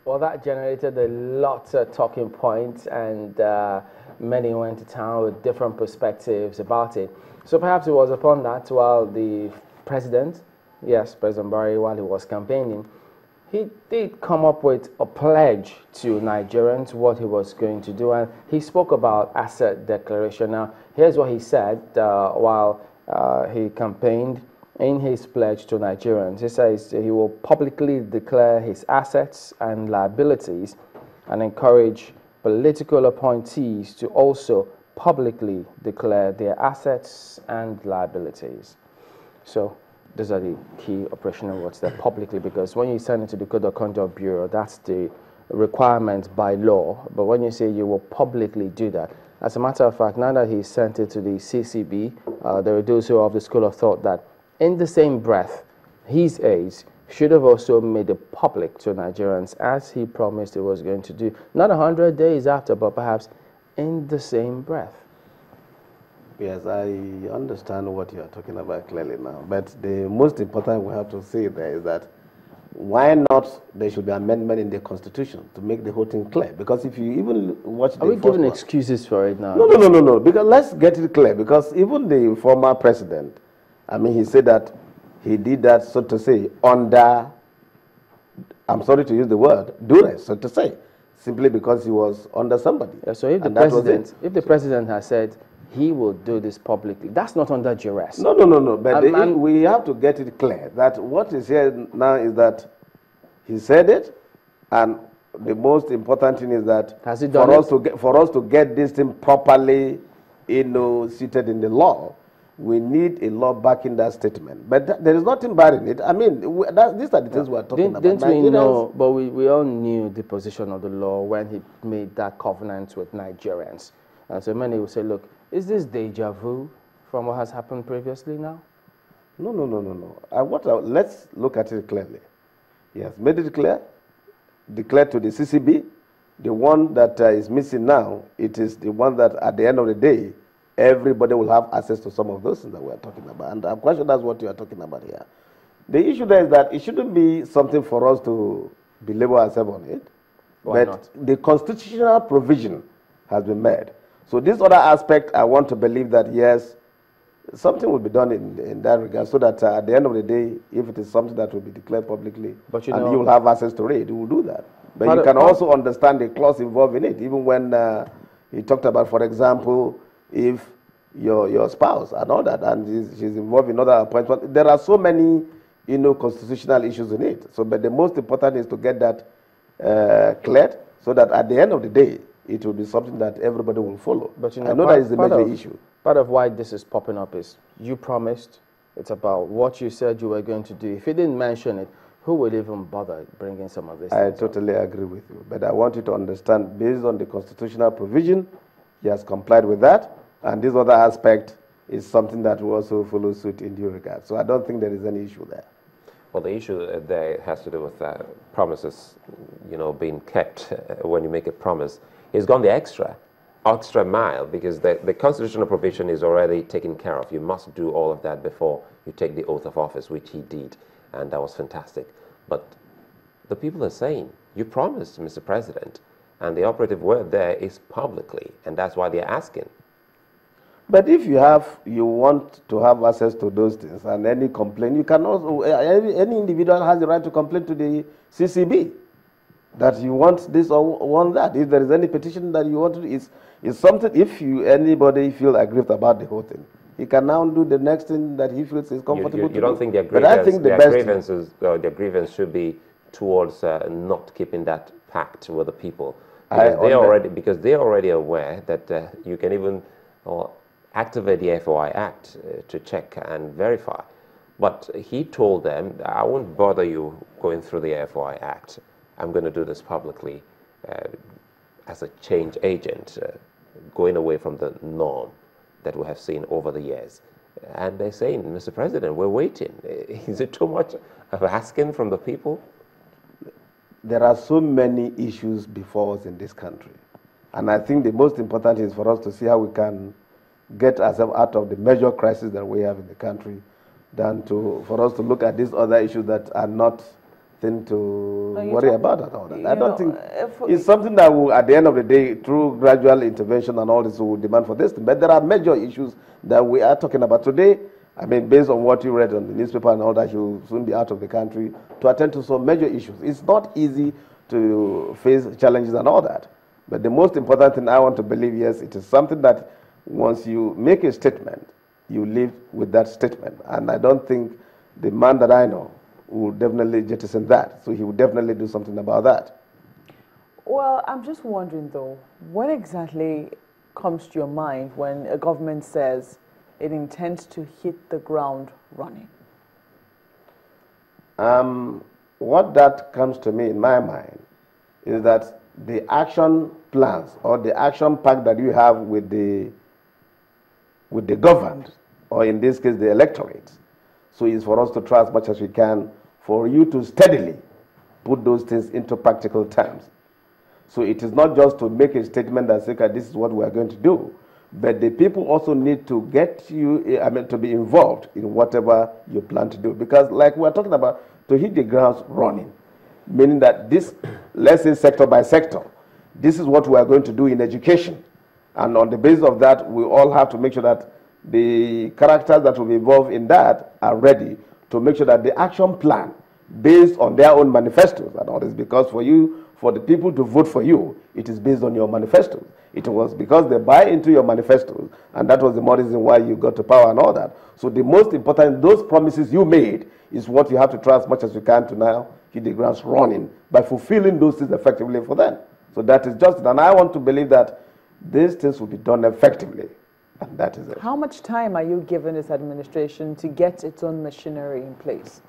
Well, that generated a lot of talking points, and many went to town with different perspectives about it. So perhaps it was upon that while the president, yes, President Buhari, while he was campaigning, he did come up with a pledge to Nigerians what he was going to do, and he spoke about asset declaration. Now, here's what he said while he campaigned in his pledge to Nigerians. He says he will publicly declare his assets and liabilities and encourage political appointees to also publicly declare their assets and liabilities. So those are the key operational words there, publicly, because when you send it to the Code of Conduct Bureau, that's the requirement by law. But when you say you will publicly do that, as a matter of fact, now that he sent it to the CCB, there are those who are of the school of thought that in the same breath, his aides should have also made it public to Nigerians as he promised he was going to do. Not 100 days after, but perhaps in the same breath. Yes, I understand what you are talking about clearly now. But the most important we have to say there is that why not there should be amendment in the Constitution to make the whole thing clear? Because if you even watch the Are we giving excuses for it now? No. Because let's get it clear. Because even the former president, I mean, he said that he did that, so to say, under, I'm sorry to use the word, duress, so to say, simply because he was under somebody. Yeah, so if the president has said he will do this publicly, that's not under duress. No. But we have to get it clear that what is here now is that he said it, and the most important thing is that for us to get this thing properly, seated in the law, we need a law backing that statement. But there is nothing bad in it. I mean, these are the things we are talking about. Didn't we know, but we all knew the position of the law when he made that covenant with Nigerians. And so many will say, look, is this deja vu from what has happened previously now? No. Let's look at it clearly. Yes, made it clear, declared to the CCB. The one that is missing now, it is the one that at the end of the day, everybody will have access to some of those things that we are talking about. And I'm quite sure that's what you are talking about here. The issue there is that it shouldn't be something for us to belabor ourselves on it. Why not? The constitutional provision has been made. So this other aspect, I want to believe that, yes, something will be done in that regard, so that at the end of the day, if it is something that will be declared publicly, and you will have access to it, you will do that. But you can also understand the clause involved in it, even when he talked about, for example, if your spouse and all that, and she's involved in other appointments. There are so many, constitutional issues in it. So, but the most important is to get that cleared, so that at the end of the day, it will be something that everybody will follow. But I know that is the major issue. Part of why this is popping up is you promised. It's about what you said you were going to do. If you didn't mention it, who would even bother bringing some of this? I totally agree with you. But I want you to understand, based on the constitutional provision, he has complied with that. And this other aspect is something that will also follow suit in due regard. So I don't think there is any issue there. Well, the issue there has to do with promises, being kept when you make a promise. He's gone the extra mile, because the constitutional provision is already taken care of. You must do all of that before you take the oath of office, which he did, and that was fantastic. But the people are saying, you promised, Mr. President, and the operative word there is publicly, and that's why they're asking. But if you want to have access to those things, and any complaint, you can also, any individual has the right to complain to the CCB that you want this or want that. If there is any petition that you want to, it's something, if anybody feel aggrieved about the whole thing, he can now do the next thing that he feels is comfortable to do. You don't think their grievance should be towards not keeping that pact with the people? Because they're already aware that you can even activate the FOI Act to check and verify. But he told them, I won't bother you going through the FOI Act. I'm going to do this publicly as a change agent, going away from the norm that we have seen over the years. And they're saying, Mr. President, we're waiting. Is it too much of asking from the people? There are so many issues before us in this country. And I think the most important is for us to see how we can get ourselves out of the major crisis that we have in the country, than for us to look at these other issues that are not thing to worry about that. All that. I don't think it's something that will, at the end of the day, through gradual intervention and all this, will demand for this. But there are major issues that we are talking about today. I mean, based on what you read on the newspaper and all that, you'll soon be out of the country to attend to some major issues. It's not easy to face challenges and all that. But the most important thing I want to believe, yes, it is something that once you make a statement, you live with that statement. And I don't think the man that I know will definitely jettison that. So he will definitely do something about that. Well, I'm just wondering, though, what exactly comes to your mind when a government says it intends to hit the ground running? What that comes to me in my mind is that the action plans or the action pack that you have with the governed, or in this case the electorate, so it's for us to try as much as we can for you to steadily put those things into practical terms. So it is not just to make a statement that says, this is what we are going to do, but the people also need to get you, to be involved in whatever you plan to do. Because like we're talking about, to hit the ground running, meaning that this, let's say sector by sector, this is what we are going to do in education. And on the basis of that, we all have to make sure that the characters that will be involved in that are ready to make sure that the action plan, based on their own manifestos and all this, because for the people to vote for you, it is based on your manifestos. It was because they buy into your manifestos, and that was the more reason why you got to power and all that. So the most important, those promises you made, is what you have to try as much as you can to now hit the ground running by fulfilling those things effectively for them. So that is just it. And I want to believe that these things will be done effectively. And that is it. How much time are you giving this administration to get its own machinery in place?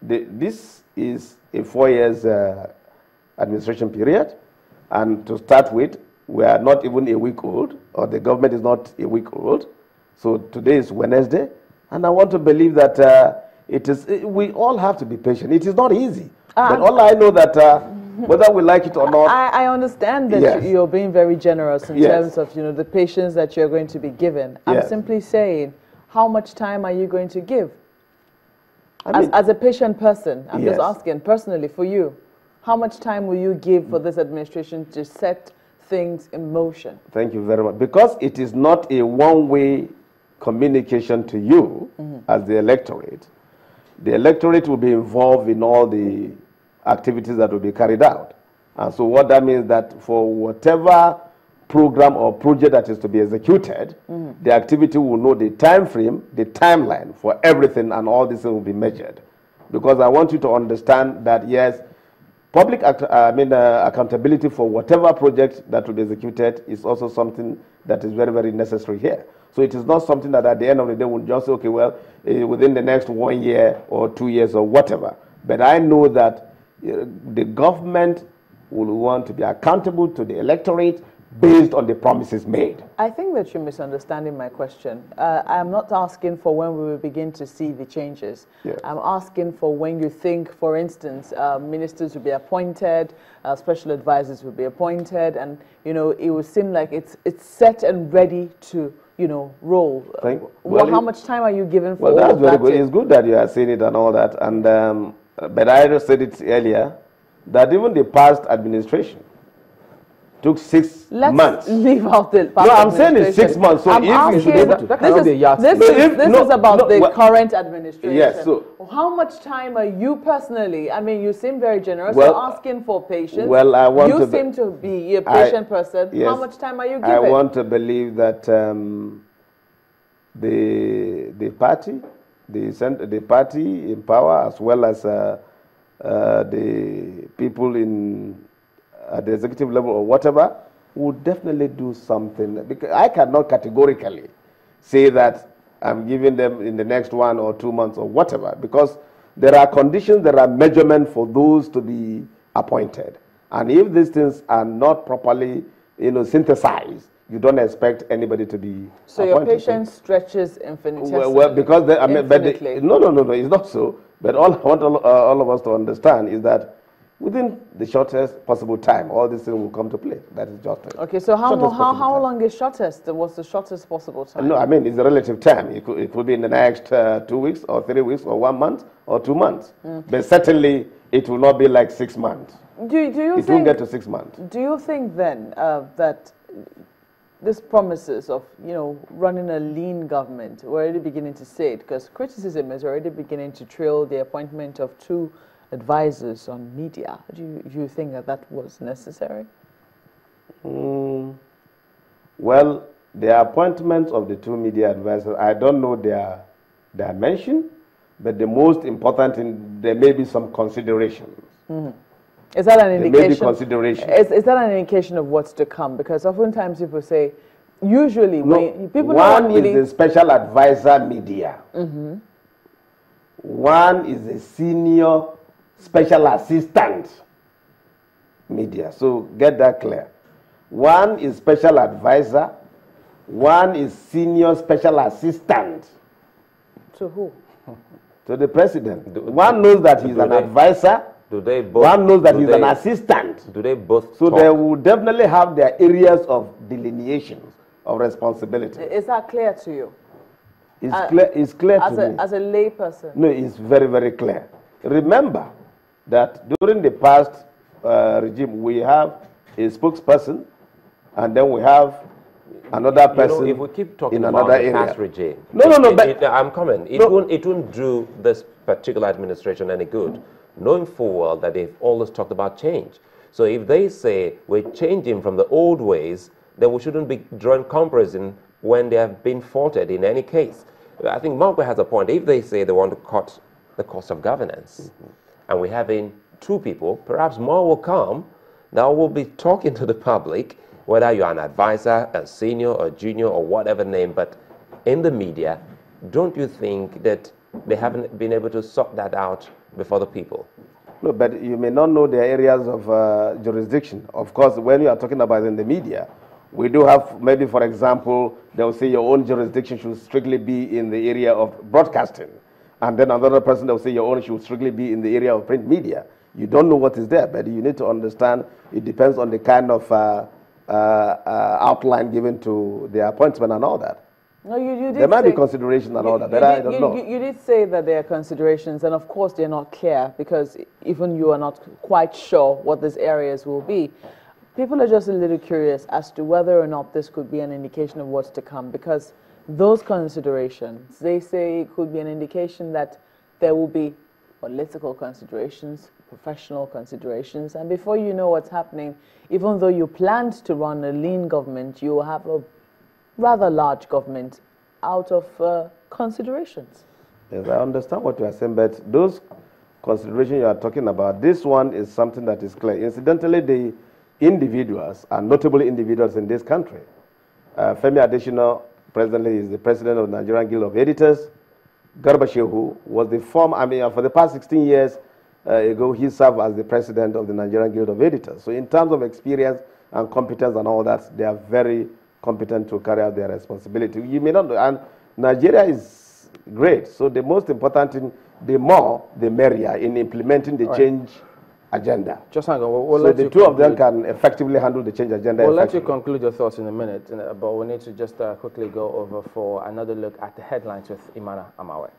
This is a 4 years administration period. And to start with, we are not even a week old, or the government is not a week old. So today is Wednesday. And I want to believe that we all have to be patient. It is not easy. But all I know that whether we like it or not. I understand that yes, you're being very generous in yes, terms of the patience that you're going to be given. I'm yes, simply saying, how much time are you going to give? As a patient person, I'm yes, just asking personally for you, how much time will you give for this administration to set things in motion? Thank you very much. Because it is not a one-way communication to you as the electorate will be involved in all the activities that will be carried out. And so what that means that for whatever program or project that is to be executed, the activity will know the time frame, the timeline for everything, and all this will be measured. Because I want you to understand that, yes, public accountability for whatever project that will be executed is also something that is very, very necessary here. So it is not something that at the end of the day we'll just say, okay, well, within the next 1 year or 2 years or whatever. But I know that the government will want to be accountable to the electorate based on the promises made. I think that you're misunderstanding my question. I'm not asking for when we will begin to see the changes. Yes. I'm asking for when you think, for instance, ministers will be appointed, special advisors will be appointed, and it will seem like it's set and ready to roll. How much time are you given for all that's very good. It's good that you are saying it and all that. And but I just said it earlier that even the past administration took 6 months. Let's leave out the past. No, I'm saying it's 6 months. So this is about the current administration. Yes. So how much time are you personally? I mean, you seem very generous. Well, you're asking for patience. Well, you seem to be a patient person. Yes, how much time are you giving? I want to believe that the party in power, as well as the people at the executive level or whatever, would definitely do something. Because I cannot categorically say that I'm giving them in the next 1 or 2 months or whatever, because there are conditions, there are measurements for those to be appointed. And if these things are not properly synthesized, you don't expect anybody to be so appointed. Your patience stretches infinitesimally. Well, because no, it's not so. But all I want all of us to understand is that within the shortest possible time, all these things will come to play. That is just it. Okay, so how long is shortest? What's the shortest possible time? No, I mean, it's a relative time. It could be in the next 2 weeks or 3 weeks or 1 month or 2 months. But certainly, it will not be like 6 months. It won't get to 6 months. Do you think then that this promises of, running a lean government, we're already beginning to say it, because criticism is already beginning to trail the appointment of 2 advisors on media. Do you think that was necessary? Well, the appointment of the 2 media advisors, I don't know their dimension, but the most important thing, there may be some considerations. Is that an indication? There may be consideration. Is that an indication of what's to come? Because oftentimes people say, usually, people one is the special advisor media. One is a senior special assistant media. So get that clear. One is special advisor. One is senior special assistant. To who? To the president. One knows that he's an advisor. Do they both? One knows that he's an assistant. Do they both? So they will definitely have their areas of delineations of responsibility. Is that clear to you? It's clear to me. As a lay person? No, it's very, very clear. Remember that during the past regime, we have a spokesperson, and then we have another person if we keep talking in about another the area. past regime, but I'm coming. It won't do this particular administration any good, knowing full well that they've always talked about change. So if they say we're changing from the old ways, then we shouldn't be drawing comparison when they have been faulted in any case. I think Marco has a point. If they say they want to cut the cost of governance, and we're having 2 people, perhaps more will come that will be talking to the public, whether you're an advisor, a senior, or junior, or whatever name, but in the media, don't you think that they haven't been able to sort that out before the people? No, but you may not know their areas of jurisdiction. Of course, when you are talking about in the media, we do have, maybe for example, they'll say your own jurisdiction should strictly be in the area of broadcasting. And then another person will say your own should strictly be in the area of print media. You don't know what is there, but you need to understand it depends on the kind of outline given to the appointment and all that. No, you did there might be consideration and all that, but I don't know. You did say that there are considerations, and of course they're not clear because even you are not quite sure what these areas will be. People are just a little curious as to whether or not this could be an indication of what's to come, because those considerations, they say it could be an indication that there will be political considerations, professional considerations, and before you know what's happening, even though you planned to run a lean government, you will have a rather large government out of considerations. Yes, I understand what you are saying, but those considerations you are talking about, this one is something that is clear. Incidentally, the individuals are notable individuals in this country. Femi Adesina presently is the president of the Nigerian Guild of Editors. Garba Shehu was the former, for the past 16 years ago, he served as the president of the Nigerian Guild of Editors. So in terms of experience and competence and all that, they are very competent to carry out their responsibility. You may not know, and Nigeria is great. So the most important thing, the more, the merrier in implementing the change agenda. Just hang on. So the 2 of them can effectively handle the change agenda. We'll let you conclude your thoughts in a minute, but we need to just quickly go over for another look at the headlines with Imana Amawe.